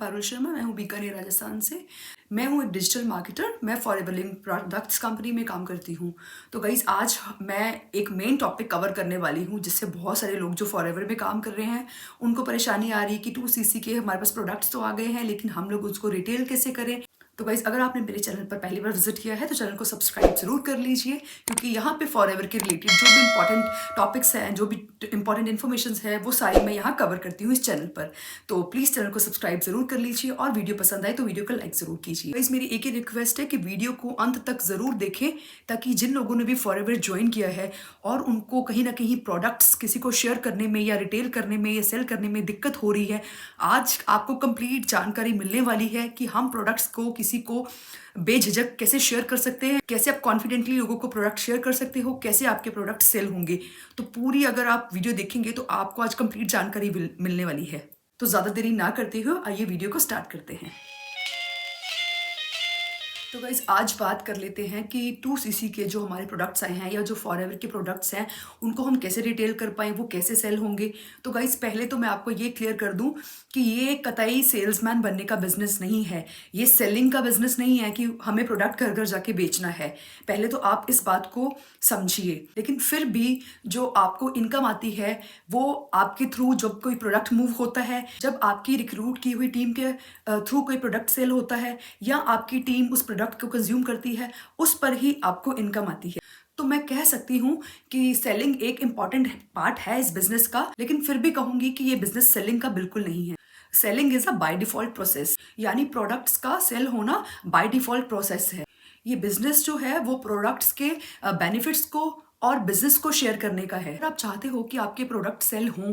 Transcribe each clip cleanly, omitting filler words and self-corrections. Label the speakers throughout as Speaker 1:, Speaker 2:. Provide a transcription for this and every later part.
Speaker 1: पारुल शर्मा, मैं हूँ बीकानेर राजस्थान से। मैं हूँ एक डिजिटल मार्केटर। मैं फॉरएवर लिंक प्रोडक्ट्स कंपनी में काम करती हूँ। तो गाइज आज मैं एक मेन टॉपिक कवर करने वाली हूँ जिससे बहुत सारे लोग जो फॉरएवर में काम कर रहे हैं उनको परेशानी आ रही है कि 2cc के हमारे पास प्रोडक्ट्स तो आ गए हैं लेकिन हम लोग उसको रिटेल कैसे करें। तो गाइज अगर आपने मेरे चैनल पर पहली बार विजिट किया है तो चैनल को सब्सक्राइब जरूर कर लीजिए, क्योंकि यहाँ पे फॉरएवर के रिलेटेड जो भी इंपॉर्टेंट टॉपिक्स हैं, जो भी इंपॉर्टेंट इन्फॉर्मेशन है, वो सारी मैं यहाँ कवर करती हूँ इस चैनल पर। तो प्लीज़ चैनल को सब्सक्राइब जरूर कर लीजिए और वीडियो पसंद आए तो वीडियो को लाइक जरूर कीजिए। गाइज मेरी एक ही रिक्वेस्ट है कि वीडियो को अंत तक जरूर देखें, ताकि जिन लोगों ने भी फॉरएवर ज्वाइन किया है और उनको कहीं ना कहीं प्रोडक्ट्स किसी को शेयर करने में या रिटेल करने में या सेल करने में दिक्कत हो रही है, आज आपको कंप्लीट जानकारी मिलने वाली है कि हम प्रोडक्ट्स को किसी को बेझिझक कैसे शेयर कर सकते हैं, कैसे आप कॉन्फिडेंटली लोगों को प्रोडक्ट शेयर कर सकते हो, कैसे आपके प्रोडक्ट सेल होंगे। तो पूरी अगर आप वीडियो देखेंगे तो आपको आज कंप्लीट जानकारी मिलने वाली है। तो ज़्यादा देरी ना करते हुए आइए वीडियो को स्टार्ट करते हैं। तो गाइज आज बात कर लेते हैं कि 2cc के जो हमारे प्रोडक्ट्स आए हैं या जो फॉरएवर के प्रोडक्ट्स हैं उनको हम कैसे रिटेल कर पाएँ, वो कैसे सेल होंगे। तो गाइज पहले तो मैं आपको ये क्लियर कर दूं कि ये कतई सेल्समैन बनने का बिजनेस नहीं है, ये सेलिंग का बिजनेस नहीं है कि हमें प्रोडक्ट घर घर जाके बेचना है। पहले तो आप इस बात को समझिए। लेकिन फिर भी जो आपको इनकम आती है वो आपके थ्रू जब कोई प्रोडक्ट मूव होता है, जब आपकी रिक्रूट की हुई टीम के थ्रू कोई प्रोडक्ट सेल होता है या आपकी टीम उस प्रोडक्ट को कंज्यूम करती है, उस पर ही आपको इनकम आती है। तो मैं कह सकती हूँ कि सेलिंग एक इम्पॉर्टेंट पार्ट है इस बिजनेस का, लेकिन फिर भी कहूंगी कि ये बिजनेस सेलिंग का बिल्कुल नहीं है। Selling is a by default process, यानी प्रोडक्ट्स का सेल होना बाय डिफॉल्ट प्रोसेस है। ये बिजनेस जो है वो प्रोडक्ट्स के बेनिफिट्स को और बिजनेस को शेयर करने का है। अगर आप चाहते हो कि आपके प्रोडक्ट सेल हों,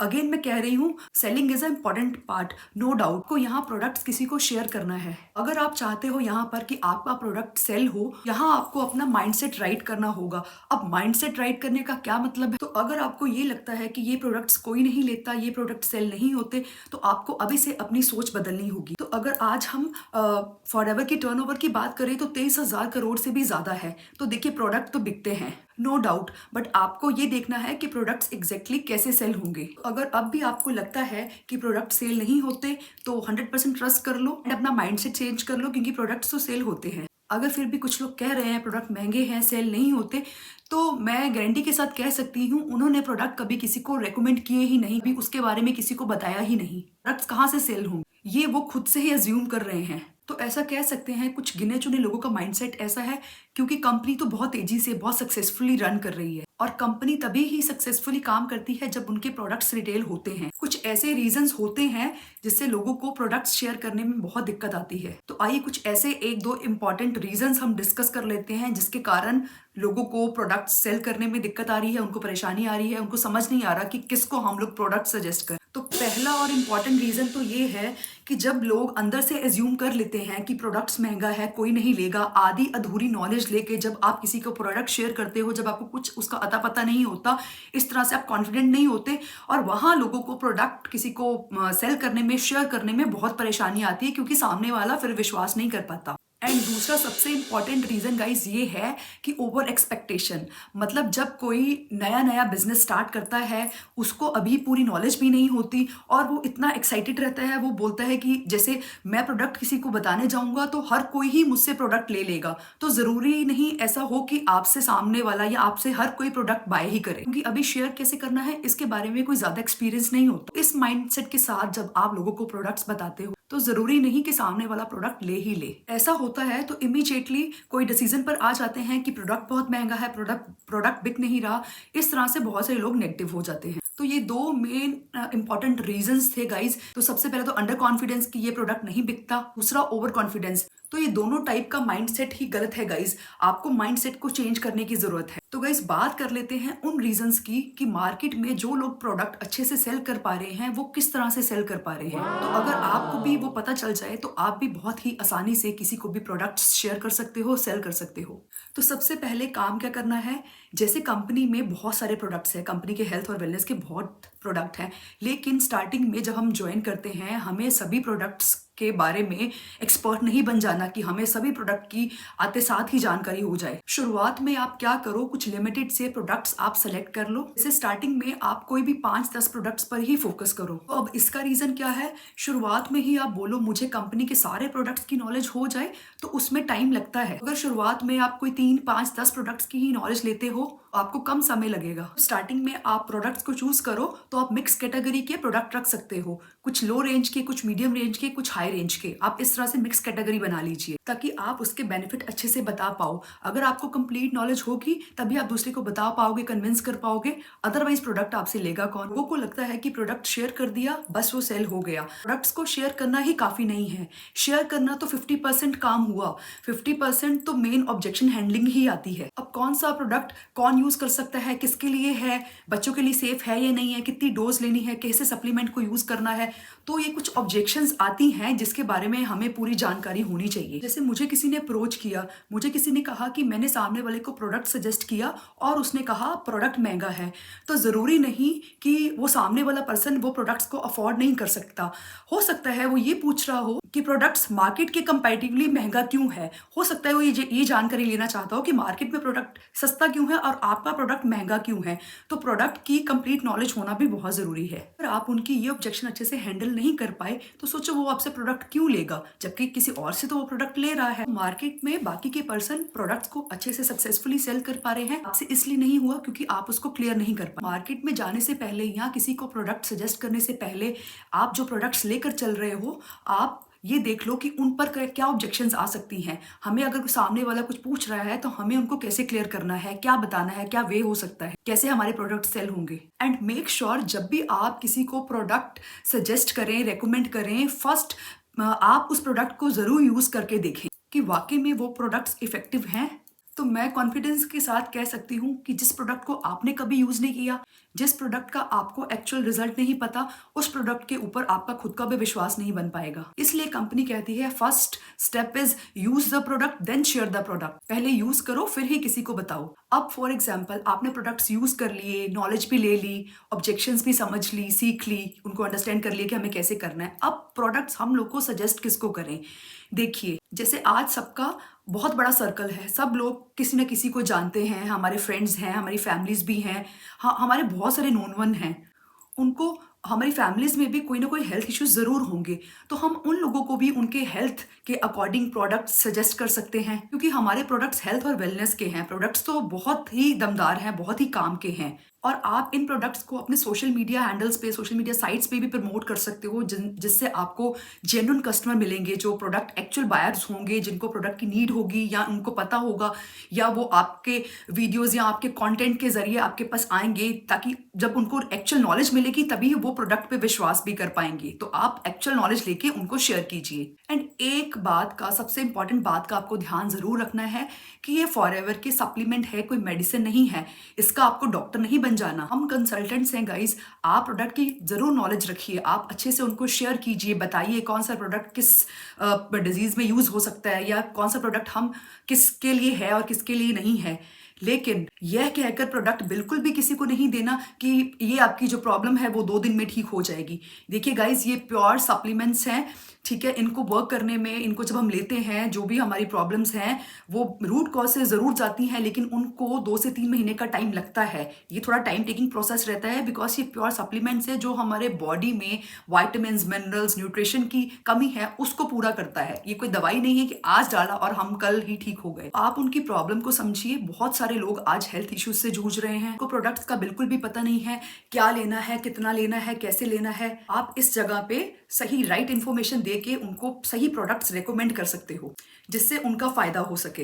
Speaker 1: अगेन मैं कह रही हूँ selling is a important part, no doubt. को यहाँ प्रोडक्ट्स किसी को शेयर करना है। अगर आप चाहते हो यहाँ पर कि आपका प्रोडक्ट सेल हो, यहाँ आपको अपना माइंडसेट राइट करना होगा। अब माइंडसेट राइट करने का क्या मतलब है? तो अगर आपको ये लगता है कि ये प्रोडक्ट्स कोई नहीं लेता, ये प्रोडक्ट सेल नहीं होते, तो आपको अभी से अपनी सोच बदलनी होगी। तो अगर आज हम फॉरएवर की टर्नओवर की बात करें तो 23,000 करोड़ से भी ज्यादा है। तो देखिए प्रोडक्ट तो बिकते हैं, नो डाउट, बट आपको ये देखना है कि प्रोडक्ट्स एग्जैक्टली कैसे सेल होंगे। अगर अब भी आपको लगता है कि प्रोडक्ट सेल नहीं होते तो 100% ट्रस्ट कर लो एंड अपना माइंडसेट चेंज कर लो, क्योंकि प्रोडक्ट्स तो सेल होते हैं। अगर फिर भी कुछ लोग कह रहे हैं प्रोडक्ट महंगे हैं, सेल नहीं होते, तो मैं गारंटी के साथ कह सकती हूँ उन्होंने प्रोडक्ट कभी किसी को रेकमेंड किए ही नहीं, भी उसके बारे में किसी को बताया ही नहीं। प्रोडक्ट्स कहाँ से सेल होंगे ये वो खुद से ही अज्यूम कर रहे हैं। तो ऐसा कह सकते हैं कुछ गिने चुने लोगों का माइंडसेट ऐसा है, क्योंकि कंपनी तो बहुत तेजी से बहुत सक्सेसफुली रन कर रही है और कंपनी तभी ही सक्सेसफुली काम करती है जब उनके प्रोडक्ट्स रिटेल होते हैं। कुछ ऐसे रीजंस होते हैं जिससे लोगों को प्रोडक्ट्स शेयर करने में बहुत दिक्कत आती है। तो आइए कुछ ऐसे एक दो इंपॉर्टेंट रीजंस हम डिस्कस कर लेते हैं जिसके कारण लोगों को प्रोडक्ट सेल करने में दिक्कत आ रही है, उनको परेशानी आ रही है, उनको समझ नहीं आ रहा कि किसको हम लोग प्रोडक्ट सजेस्ट करें। तो पहला और इम्पॉर्टेंट रीजन तो ये है कि जब लोग अंदर से एज्यूम कर लेते हैं कि प्रोडक्ट्स महंगा है, कोई नहीं लेगा, आधी अधूरी नॉलेज लेके जब आप किसी को प्रोडक्ट शेयर करते हो, जब आपको कुछ उसका अता पता नहीं होता, इस तरह से आप कॉन्फिडेंट नहीं होते और वहां लोगों को प्रोडक्ट किसी को सेल करने में, शेयर करने में बहुत परेशानी आती है, क्योंकि सामने वाला फिर विश्वास नहीं कर पाता। एंड दूसरा सबसे इंपॉर्टेंट रीजन गाइज ये है कि ओवर एक्सपेक्टेशन। मतलब जब कोई नया नया बिजनेस स्टार्ट करता है, उसको अभी पूरी नॉलेज भी नहीं होती और वो इतना एक्साइटेड रहता है, वो बोलता है कि जैसे मैं प्रोडक्ट किसी को बताने जाऊंगा तो हर कोई ही मुझसे प्रोडक्ट ले लेगा। तो जरूरी नहीं ऐसा हो कि आपसे सामने वाला या आपसे हर कोई प्रोडक्ट बाय ही करे, क्योंकि अभी शेयर कैसे करना है इसके बारे में कोई ज्यादा एक्सपीरियंस नहीं होता। इस माइंडसेट के साथ जब आप लोगों को प्रोडक्ट्स बताते हो तो जरूरी नहीं कि सामने वाला प्रोडक्ट ले ही ले। ऐसा होता है तो इमीडिएटली कोई डिसीजन पर आ जाते हैं कि प्रोडक्ट बहुत महंगा है, प्रोडक्ट बिक नहीं रहा। इस तरह से बहुत सारे लोग नेगेटिव हो जाते हैं। तो ये दो मेन इंपॉर्टेंट रीजंस थे गाइज। तो सबसे पहले तो अंडर कॉन्फिडेंस कि ये प्रोडक्ट नहीं बिकता, दूसरा ओवर कॉन्फिडेंस। तो ये दोनों टाइप का माइंडसेट ही गलत है गाइज, आपको माइंडसेट को चेंज करने की जरूरत है। तो गाइज बात कर लेते हैं उन रीजंस की कि मार्केट में जो लोग प्रोडक्ट अच्छे से सेल कर पा रहे हैं वो किस तरह से सेल कर पा रहे हैं। तो अगर आपको भी वो पता चल जाए तो आप भी बहुत ही आसानी से किसी को भी प्रोडक्ट्स शेयर कर सकते हो, सेल कर सकते हो। तो सबसे पहले काम क्या करना है, जैसे कंपनी में बहुत सारे प्रोडक्ट्स हैं, कंपनी के हेल्थ और वेलनेस के बहुत प्रोडक्ट हैं, लेकिन स्टार्टिंग में जब हम ज्वाइन करते हैं हमें सभी प्रोडक्ट्स के बारे में एक्सपर्ट नहीं बन जाना कि हमें सभी प्रोडक्ट की आते साथ ही जानकारी हो जाए। शुरुआत में आप क्या करो, कुछ लिमिटेड से प्रोडक्ट्स आप सेलेक्ट कर लो। जैसे स्टार्टिंग में आप कोई भी 5-10 प्रोडक्ट्स पर ही फोकस करो। तो अब इसका रीजन क्या है, शुरुआत में ही आप बोलो मुझे कंपनी के सारे प्रोडक्ट्स की नॉलेज हो जाए, तो उसमें टाइम लगता है। अगर शुरुआत में आप कोई 3-5-10 प्रोडक्ट्स की ही नॉलेज लेते हो, आपको कम समय लगेगा। स्टार्टिंग में आप प्रोडक्ट्स को चूज करो तो आप मिक्स कैटेगरी के प्रोडक्ट रख सकते हो, कुछ लो रेंज के, कुछ मीडियम रेंज के, कुछ हाई रेंज के। आप इस तरह से मिक्स कैटेगरी बना लीजिए ताकि आप उसके बेनिफिट अच्छे से बता पाओ। अगर आपको कंप्लीट नॉलेज होगी तभी आप दूसरे को बता पाओगे, कन्विंस कर पाओगे, अदरवाइज प्रोडक्ट आपसे लेगा कौन। लोगों को लगता है कि प्रोडक्ट शेयर कर दिया बस वो सेल हो गया। प्रोडक्ट्स को शेयर करना ही काफी नहीं है। शेयर करना तो 50% काम हुआ, 50% तो मेन ऑब्जेक्शन हैंडलिंग ही आती है। अब कौन सा प्रोडक्ट कौन यूज कर सकता है, किसके लिए है, बच्चों के लिए सेफ है या नहीं है, कितनी डोज लेनी है, कैसे सप्लीमेंट को यूज करना है, तो ये कुछ ऑब्जेक्शंस आती हैं जिसके बारे में हमें पूरी जानकारी होनी चाहिए। जैसे मुझे किसी ने अप्रोच किया, मुझे किसी ने कहा कि मैंने सामने वाले को प्रोडक्ट सजेस्ट किया और उसने कहा प्रोडक्ट महंगा है, तो जरूरी नहीं कि वो सामने वाला पर्सन वो प्रोडक्ट्स को अफोर्ड नहीं कर सकता। हो सकता है वो ये पूछ रहा हो कि प्रोडक्ट्स मार्केट के कंपैरेटिवली महंगा क्यों है। हो सकता है वो ये जानकारी लेना चाहता हो कि मार्केट में प्रोडक्ट सस्ता क्यों है और आपका प्रोडक्ट महंगा क्यों है। तो प्रोडक्ट की कंप्लीट नॉलेज होना भी बहुत जरूरी है। अगर आप उनकी ये ऑब्जेक्शन अच्छे से हैंडल नहीं कर पाए तो सोचो वो आपसे प्रोडक्ट क्यों लेगा, जबकि किसी और से तो वो प्रोडक्ट ले रहा है। मार्केट में बाकी के पर्सन प्रोडक्ट्स को अच्छे से सक्सेसफुली सेल कर पा रहे हैं, आपसे इसलिए नहीं हुआ क्योंकि आप उसको क्लियर नहीं कर पाए। मार्केट में जाने से पहले या किसी को प्रोडक्ट सजेस्ट करने से पहले आप जो प्रोडक्ट्स लेकर चल रहे हो, आप ये देख लो कि उन पर क्या ऑब्जेक्शंस आ सकती हैं। हमें अगर सामने वाला कुछ पूछ रहा है तो हमें उनको कैसे क्लियर करना है, क्या बताना है, क्या वे हो सकता है, कैसे हमारे प्रोडक्ट सेल होंगे। एंड मेक श्योर जब भी आप किसी को प्रोडक्ट सजेस्ट करें, रेकमेंड करें, फर्स्ट आप उस प्रोडक्ट को जरूर यूज करके देखें कि वाकई में वो प्रोडक्ट्स इफेक्टिव हैं। तो मैं कॉन्फिडेंस के साथ कह सकती हूँ कि जिस प्रोडक्ट को आपने कभी यूज नहीं किया, जिस प्रोडक्ट का आपको एक्चुअल रिजल्ट नहीं पता, उस प्रोडक्ट के ऊपर आपका खुद का भी विश्वास नहीं बन पाएगा। इसलिए कंपनी कहती है first step is use the product then share the product. पहले यूज करो फिर ही किसी को बताओ। अब फॉर एग्जाम्पल आपने प्रोडक्ट्स यूज कर लिए, नॉलेज भी ले ली, ऑब्जेक्शंस भी समझ ली, सीख ली, उनको अंडरस्टैंड कर लिया कि हमें कैसे करना है। अब प्रोडक्ट्स हम लोग को सजेस्ट किसको करें। देखिए जैसे आज सबका बहुत बड़ा सर्कल है, सब लोग किसी न किसी को जानते हैं, हमारे फ्रेंड्स हैं, हमारी फैमिलीज भी हैं, हाँ हमारे बहुत सारे नोन वन हैं, उनको हमारी फैमिलीज में भी कोई ना कोई हेल्थ इश्यूज जरूर होंगे। तो हम उन लोगों को भी उनके हेल्थ के अकॉर्डिंग प्रोडक्ट्स सजेस्ट कर सकते हैं क्योंकि हमारे प्रोडक्ट्स हेल्थ और वेलनेस के हैं। प्रोडक्ट्स तो बहुत ही दमदार हैं, बहुत ही काम के हैं और आप इन प्रोडक्ट्स को अपने सोशल मीडिया हैंडल्स पे, सोशल मीडिया साइट्स पे भी प्रमोट कर सकते हो जिससे आपको जेन्युइन कस्टमर मिलेंगे, जो प्रोडक्ट एक्चुअल बायर्स होंगे, जिनको प्रोडक्ट की नीड होगी या उनको पता होगा, या वो आपके वीडियोस या आपके कंटेंट के जरिए आपके पास आएंगे ताकि जब उनको एक्चुअल नॉलेज मिलेगी तभी वो प्रोडक्ट पे विश्वास भी कर पाएंगे। तो आप एक्चुअल नॉलेज लेके उनको शेयर कीजिए। एंड एक बात का, सबसे इंपॉर्टेंट बात का आपको ध्यान जरूर रखना है कि ये फॉरएवर के सप्लीमेंट है, कोई मेडिसिन नहीं है, इसका आपको डॉक्टर नहीं बन जाना। हम कंसल्टेंट्स हैं गाइस। आप प्रोडक्ट की जरूर नॉलेज रखिए, आप अच्छे से उनको शेयर कीजिए, बताइए कौन सा प्रोडक्ट किस डिजीज में यूज हो सकता है या कौन सा प्रोडक्ट हम किसके लिए है और किसके लिए नहीं है। लेकिन यह कहकर प्रोडक्ट बिल्कुल भी किसी को नहीं देना कि ये आपकी जो प्रॉब्लम है वो 2 दिन में ठीक हो जाएगी। देखिए गाइज, ये प्योर सप्लीमेंट्स हैं, ठीक है। इनको वर्क करने में, इनको जब हम लेते हैं, जो भी हमारी प्रॉब्लम्स हैं वो रूट कॉज से जरूर जाती हैं, लेकिन उनको 2 से 3 महीने का टाइम लगता है। ये थोड़ा टाइम टेकिंग प्रोसेस रहता है बिकॉज ये प्योर सप्लीमेंट्स है जो हमारे बॉडी में वाइटामिन्स, मिनरल्स, न्यूट्रिशन की कमी है उसको पूरा करता है। ये कोई दवाई नहीं है कि आज डाला और हम कल ही ठीक हो गए। आप उनकी प्रॉब्लम को समझिए। बहुत सारे लोग आज हेल्थ इश्यूज से जूझ रहे हैं, उनको प्रोडक्ट्स का बिल्कुल भी पता नहीं है, क्या लेना है, कितना लेना है, कैसे लेना है। आप इस जगह पे सही राइट इन्फॉर्मेशन देके उनको सही प्रोडक्ट्स रेकमेंड कर सकते हो जिससे उनका फायदा हो सके।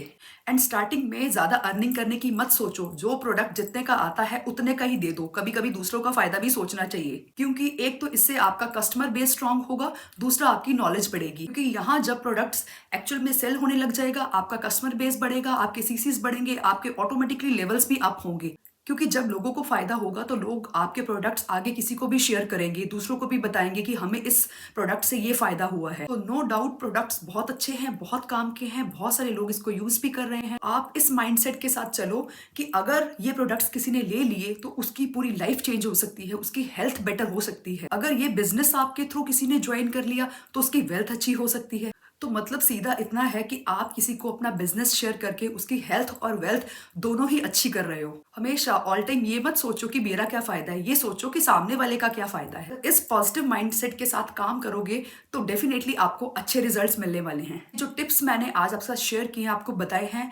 Speaker 1: एंड स्टार्टिंग में ज्यादा अर्निंग करने की मत सोचो, जो प्रोडक्ट जितने का आता है उतने का ही दे दो। कभी कभी दूसरों का फायदा भी सोचना चाहिए क्योंकि एक तो इससे आपका कस्टमर बेस स्ट्रांग होगा, दूसरा आपकी नॉलेज बढ़ेगी। क्योंकि यहाँ जब प्रोडक्ट्स एक्चुअल में सेल होने लग जाएगा, आपका कस्टमर बेस बढ़ेगा, आपके सीसीज बढ़ेंगे, आपके ऑटोमेटिकली लेवल्स भी अप होंगे। क्योंकि जब लोगों को फायदा होगा तो लोग आपके प्रोडक्ट्स आगे किसी को भी शेयर करेंगे, दूसरों को भी बताएंगे कि हमें इस प्रोडक्ट से ये फायदा हुआ है। तो नो डाउट प्रोडक्ट्स बहुत अच्छे हैं, बहुत काम के हैं, बहुत सारे लोग इसको यूज भी कर रहे हैं। आप इस माइंडसेट के साथ चलो कि अगर ये प्रोडक्ट्स किसी ने ले लिए तो उसकी पूरी लाइफ चेंज हो सकती है, उसकी हेल्थ बेटर हो सकती है। अगर ये बिजनेस आपके थ्रू किसी ने ज्वाइन कर लिया तो उसकी वेल्थ अच्छी हो सकती है। तो मतलब सीधा इतना है कि आप किसी को अपना बिजनेस शेयर करके उसकी हेल्थ और वेल्थ दोनों ही अच्छी कर रहे हो। हमेशा ऑल टाइम ये मत सोचो कि मेरा क्या फायदा है, ये सोचो कि सामने वाले का क्या फायदा है। इस पॉजिटिव माइंडसेट के साथ काम करोगे तो डेफिनेटली आपको अच्छे रिजल्ट्स मिलने वाले हैं। जो टिप्स मैंने आज आपके साथ शेयर किए हैं, आपको बताए हैं,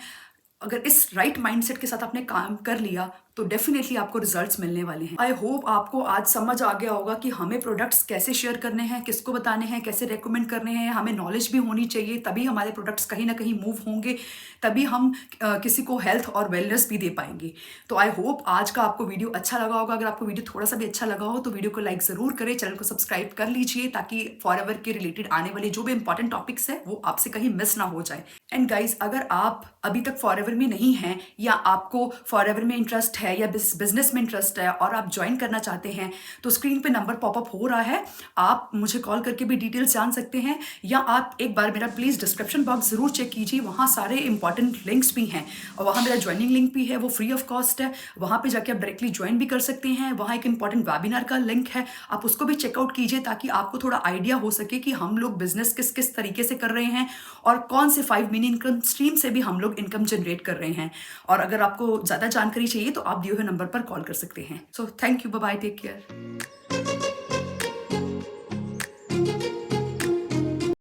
Speaker 1: अगर इस राइट माइंडसेट के साथ आपने काम कर लिया तो डेफिनेटली आपको रिजल्ट्स मिलने वाले हैं। आई होप आपको आज समझ आ गया होगा कि हमें प्रोडक्ट्स कैसे शेयर करने हैं, किसको बताने हैं, कैसे रेकमेंड करने हैं। हमें नॉलेज भी होनी चाहिए, तभी हमारे प्रोडक्ट्स कहीं ना कहीं मूव होंगे, तभी हम किसी को हेल्थ और वेलनेस भी दे पाएंगे। तो आई होप आज का आपको वीडियो अच्छा लगा होगा। अगर आपको वीडियो थोड़ा सा भी अच्छा लगा हो तो वीडियो को लाइक जरूर करें, चैनल को सब्सक्राइब कर लीजिए ताकि फॉरएवर के रिलेटेड आने वाले जो भी इंपॉर्टेंट टॉपिक्स है वो आपसे कहीं मिस ना हो जाए। एंड गाइज, अगर आप अभी तक फॉरएवर में नहीं हैं या आपको फॉरएवर में इंटरेस्ट है या बिजनेस में इंटरेस्ट है और आप ज्वाइन करना चाहते हैं तो स्क्रीन पे नंबर पॉपअप हो रहा है, आप मुझे कॉल करके भी डिटेल्स जान सकते हैं, या आप एक बार मेरा प्लीज डिस्क्रिप्शन बॉक्स जरूर चेक कीजिए, वहां सारे इंपॉर्टेंट लिंक्स भी हैं और वहां मेरा ज्वाइनिंग लिंक भी है, वो फ्री ऑफ कॉस्ट है। वहां पे जाके आप डायरेक्टली ज्वाइन भी कर सकते हैं। वहां एक इंपॉर्टेंट वेबिनार का लिंक है, आप उसको भी चेकआउट कीजिए ताकि आपको थोड़ा आइडिया हो सके कि हम लोग बिजनेस किस किस तरीके से कर रहे हैं और कौन से 5 मेन इनकम स्ट्रीम से भी हम लोग इनकम जनरेट कर रहे हैं। और अगर आपको ज्यादा जानकारी चाहिए तो आप दिए हुए नंबर पर कॉल कर सकते हैं। So thank you, bye bye, take care.